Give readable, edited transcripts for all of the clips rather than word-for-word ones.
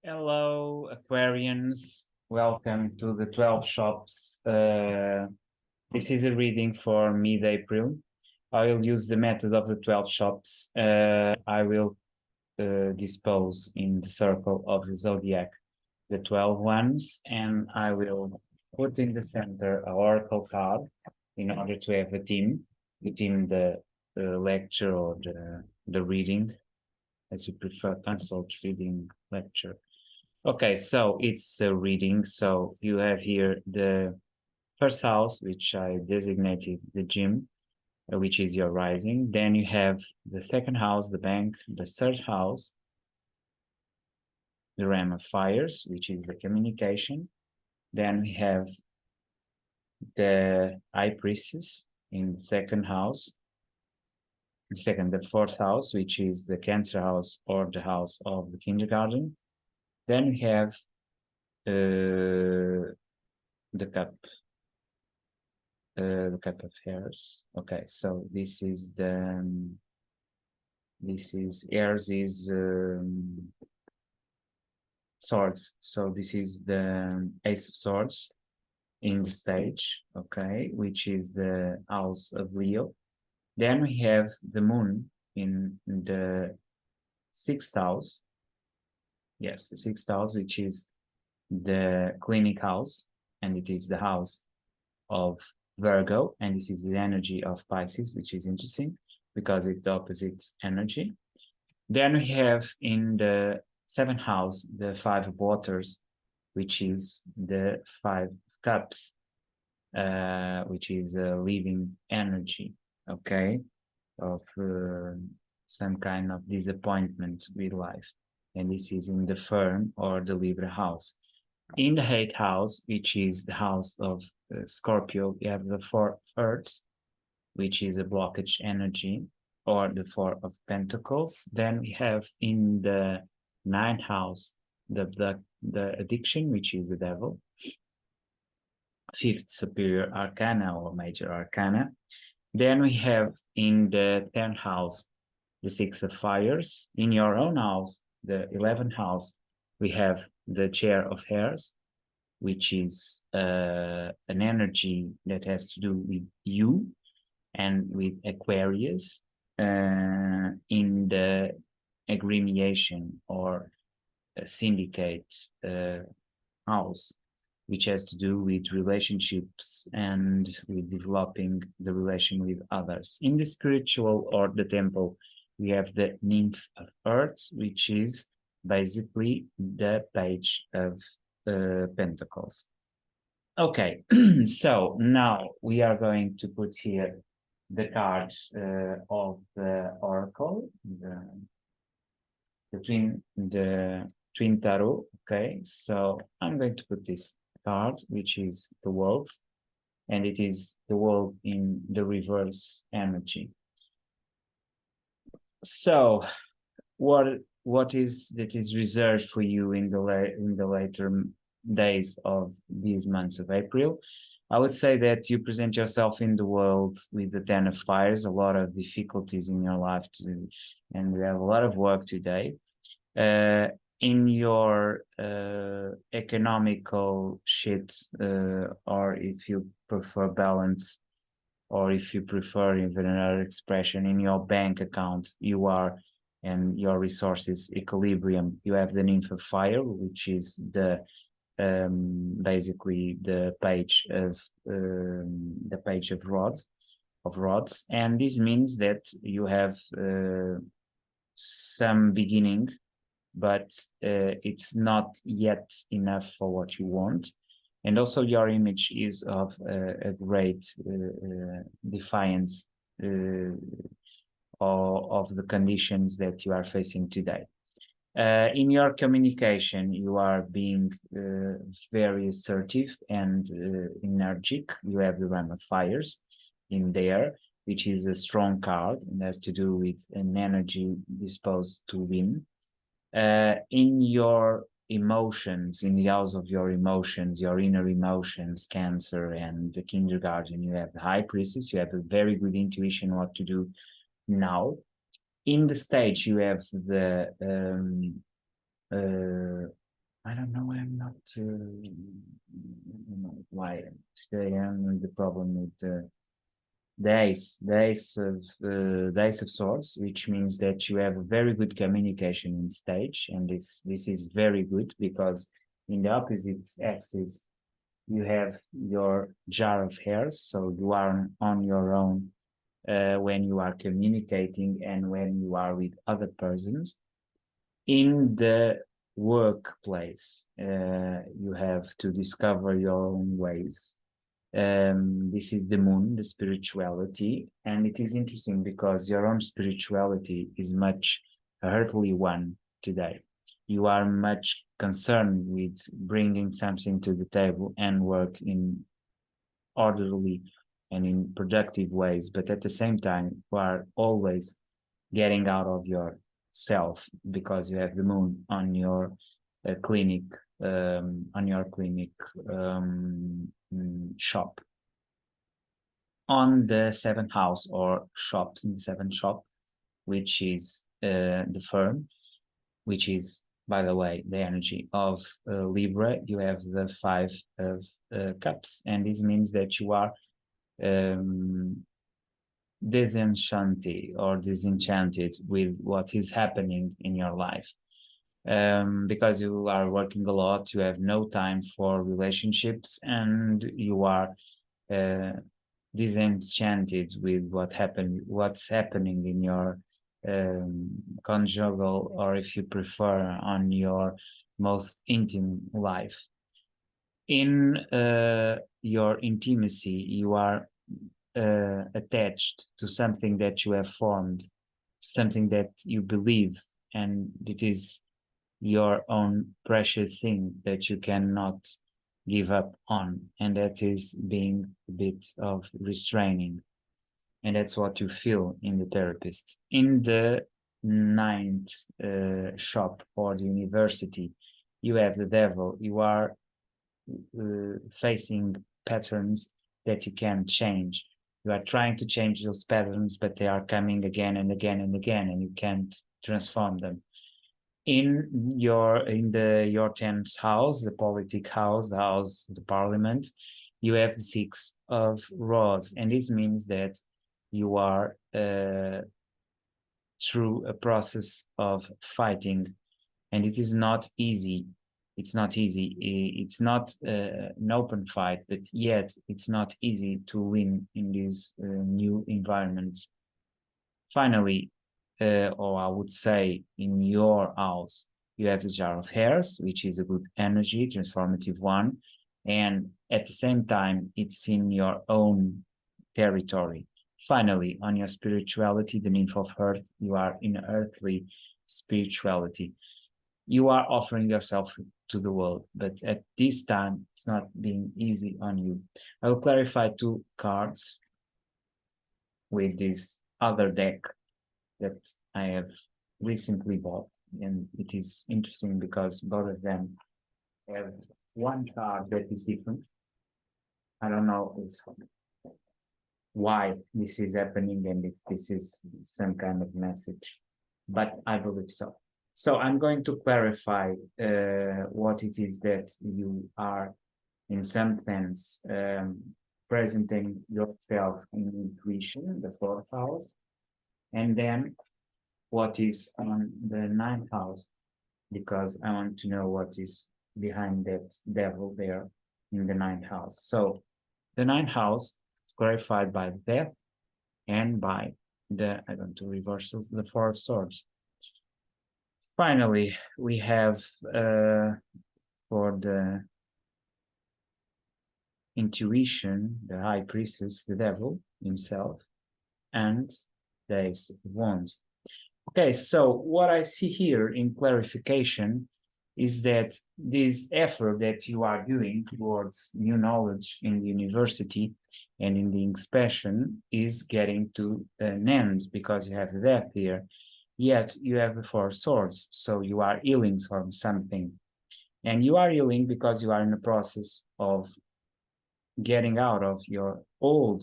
Hello, Aquarians. Welcome to the 12 shops. This is a reading for mid-April. I will use the method of the 12 shops. I will dispose in the circle of the zodiac the 12 ones, and I will put in the center an oracle card in order to have a theme within the lecture or the reading, as you prefer, consult, reading, lecture. Okay, so it's a reading. So you have here the first house, which I designated the gym, which is your rising. Then you have the second house, the bank, the third house, the ram of fires, which is the communication. Then we have the high priestess in the second house, the fourth house, which is the Cancer house or the house of the kindergarten. Then we have the cup of hairs. Okay, so this is hairs is swords. So this is the ace of swords in the stage, okay, which is the house of Leo. Then we have the moon in the sixth house. Yes, the sixth house, which is the clinic house, and it is the house of Virgo, and this is the energy of Pisces, which is interesting because it's the opposite energy. Then we have in the seventh house the five of waters, which is the five cups, which is a living energy, okay, of some kind of disappointment with life. And this is in the firm or the Libra house. In the eighth house, which is the house of Scorpio, you have the four of earths, which is a blockage energy, or the four of pentacles. Then we have in the ninth house the addiction, which is the devil. Fifth superior arcana or major arcana. Then we have in the 10th house the six of fires. In your own house, the 11th house, we have the chair of hairs, which is an energy that has to do with you and with Aquarius. In the agremiation or syndicate house, which has to do with relationships and with developing the relation with others. In the spiritual or the temple, we have the nymph of earth, which is basically the page of pentacles. Okay, so now we are going to put here the card of the oracle, the twin tarot. Okay, so I'm going to put this card, which is the world, and it is the world in the reverse energy. So what is that is reserved for you in the later days of these months of April? I would say that you present yourself in the world with the 10 of fires, a lot of difficulties in your life and we have a lot of work today. In your economical shit, or if you prefer balance, or if you prefer even another expression, in your bank account, you are, and your resources equilibrium, you have the nymph of fire, which is the basically the page of rods, and this means that you have some beginning, but it's not yet enough for what you want. And also your image is of a great defiance of the conditions that you are facing today. In your communication, you are being very assertive and energetic. You have the ram of fires in there, which is a strong card and has to do with an energy disposed to win. In your emotions, in the house of your emotions, your inner emotions, Cancer and the kindergarten, you have the high priestess. You have a very good intuition what to do now. In the stage, you have the I don't know. I'm not. Why today I'm the problem with the ace of swords, which means that you have a very good communication in stage, and this is very good because in the opposite axis you have your jar of hairs, so you are on your own when you are communicating and when you are with other persons. In the workplace, you have to discover your own ways. This is the moon, the spirituality, and it is interesting because your own spirituality is much a earthly one today. You are much concerned with bringing something to the table and work in orderly and in productive ways, but at the same time, you are always getting out of yourself because you have the moon on your clinic, shop. On the seventh house or shops in the seventh shop, which is the firm, which is, by the way, the energy of Libra, you have the five of cups, and this means that you are um, disenchanted or disenchanted with what is happening in your life. Because you are working a lot, you have no time for relationships, and you are uh, disenchanted with what's happening in your conjugal, or if you prefer, on your most intimate life. In your intimacy, you are attached to something that you have formed, something that you believe, and it is your own precious thing that you cannot give up on, and that is being a bit of restraining. And that's what you feel in the therapist. In the ninth shop or the university, you have the devil. You are facing patterns that you can change. You are trying to change those patterns, but they are coming again and again and again, and you can't transform them. In your 10th house, the politic house, the parliament, you have the six of rods, and this means that you are through a process of fighting, and it is not easy. It's not easy. It's not an open fight, but yet it's not easy to win in these new environments. Finally, or I would say in your house, you have the jar of hairs, which is a good energy, transformative one. And at the same time, it's in your own territory. Finally, on your spirituality, the nymph of earth, you are in earthly spirituality. You are offering yourself to the world, but at this time, it's not being easy on you. I will clarify two cards with this other deck that I have recently bought, and it is interesting because both of them have one card that is different. I don't know why this is happening and if this is some kind of message, but I believe so. So I'm going to clarify what it is that you are, in some sense, presenting yourself in intuition, the fourth house, and then what is on the ninth house, because I want to know what is behind that devil there in the ninth house. So the ninth house is clarified by death and by the, I don't do reversals, the four of swords. Finally, we have for the intuition, the high priestess, the devil himself, and the ace of wands. Okay, so what I see here in clarification is that this effort that you are doing towards new knowledge in the university and in the expression is getting to an end because you have the death here. Yet you have the four swords, so you are healing from something. And you are healing because you are in the process of getting out of your old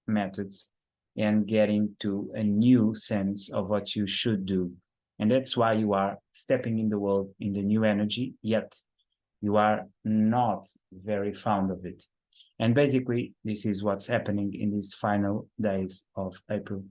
methods and getting to a new sense of what you should do. And that's why you are stepping in the world in the new energy, yet you are not very fond of it. And basically, this is what's happening in these final days of April.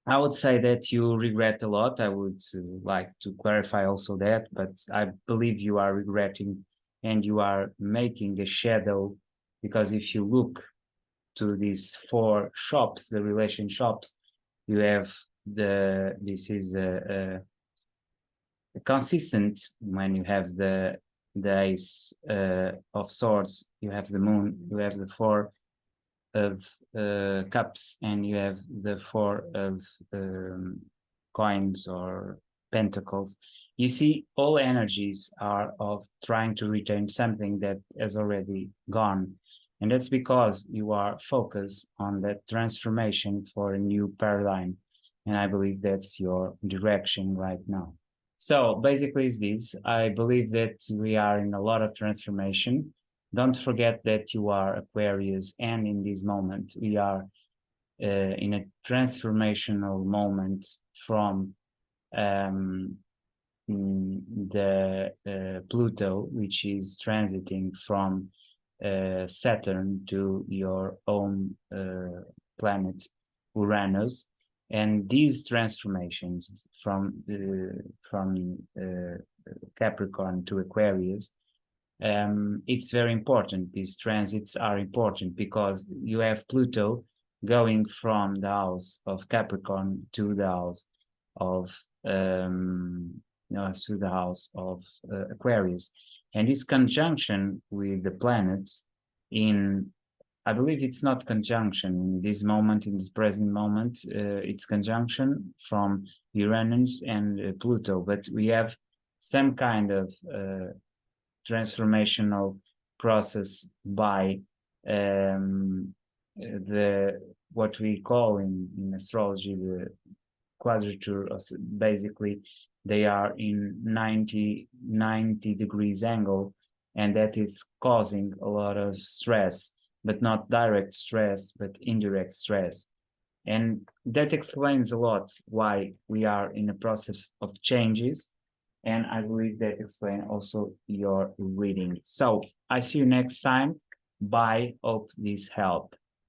I would say that you regret a lot. I would like to clarify also that, but I believe you are regretting and you are making a shadow, because if you look to these four shops, the relation shops, you have this is a consistent when you have the ace of swords, you have the moon, you have the four of cups, and you have the four of coins or pentacles. You see, all energies are of trying to retain something that has already gone. And that's because you are focused on that transformation for a new paradigm. And I believe that's your direction right now. So basically it's this. I believe that we are in a lot of transformation. Don't forget that you are Aquarius, and in this moment we are in a transformational moment from the Pluto, which is transiting from Saturn to your own planet Uranus, and these transformations from Capricorn to Aquarius, it's very important. These transits are important because you have Pluto going from the house of Capricorn to the house of Aquarius, and this conjunction with the planets in, I believe it's not conjunction in this moment, in this present moment, it's conjunction from Uranus and Pluto, but we have some kind of transformational process by what we call in astrology the quadrature. Basically they are in 90 degrees angle, and that is causing a lot of stress, but not direct stress but indirect stress. And that explains a lot why we are in a process of changes. And I believe that explains also your reading. So I see you next time. Bye. Hope this helped.